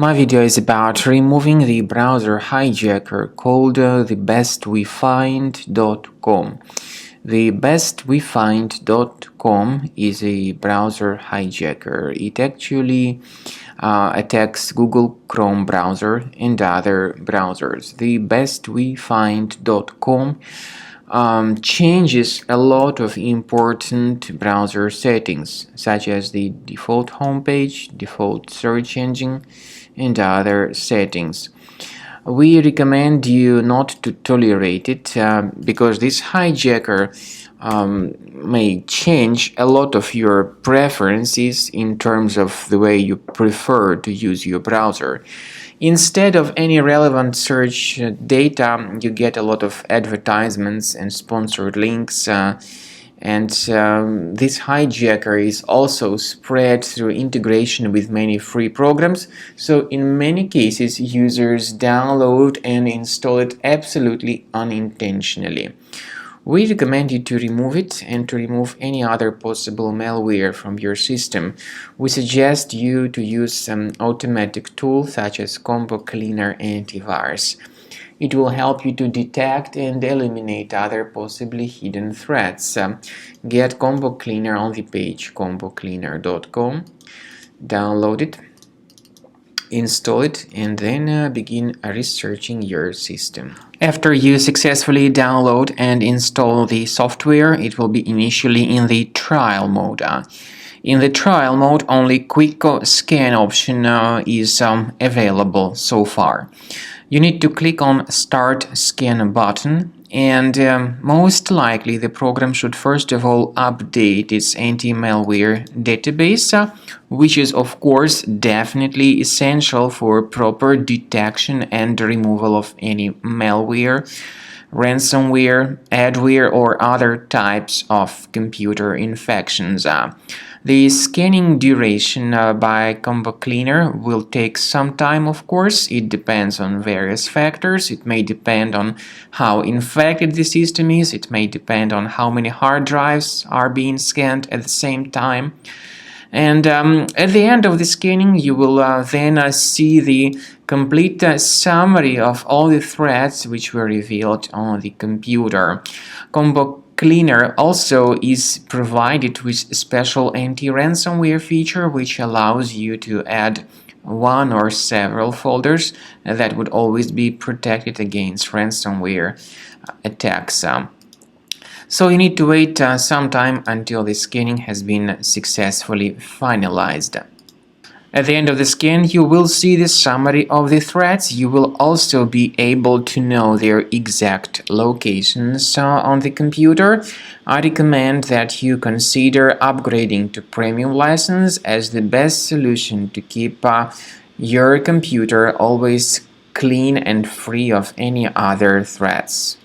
My video is about removing the browser hijacker called thebestwefind.com. Thebestwefind.com is a browser hijacker. It actually attacks Google Chrome browser and other browsers. Thebestwefind.com changes a lot of important browser settings, such as the default homepage, default search engine, and other settings. We recommend you not to tolerate it because this hijacker may change a lot of your preferences in terms of the way you prefer to use your browser. Instead of any relevant search data, you get a lot of advertisements and sponsored links, and this hijacker is also spread through integration with many free programs, so in many cases users download and install it absolutely unintentionally. We recommend you to remove it and to remove any other possible malware from your system. We suggest you to use some automatic tool such as Combo Cleaner Antivirus. It will help you to detect and eliminate other possibly hidden threats. Get Combo Cleaner on the page combocleaner.com, download it, install it, and then begin researching your system. After you successfully download and install the software, it will be initially in the trial mode. In the trial mode, only quick scan option is available so far. You need to click on Start Scan button, and most likely the program should first of all update its anti-malware database, which is of course definitely essential for proper detection and removal of any malware, ransomware, adware, or other types of computer infections. The scanning duration by Combo Cleaner will take some time, of course. It depends on various factors. It may depend on how infected the system is. It may depend on how many hard drives are being scanned at the same time. And at the end of the scanning, you will then see the complete summary of all the threats which were revealed on the computer. Combo Cleaner also is provided with a special anti-ransomware feature which allows you to add one or several folders that would always be protected against ransomware attacks. So you need to wait some time until the scanning has been successfully finalized. At the end of the scan, you will see the summary of the threats. You will also be able to know their exact locations on the computer. I recommend that you consider upgrading to premium license as the best solution to keep your computer always clean and free of any other threats.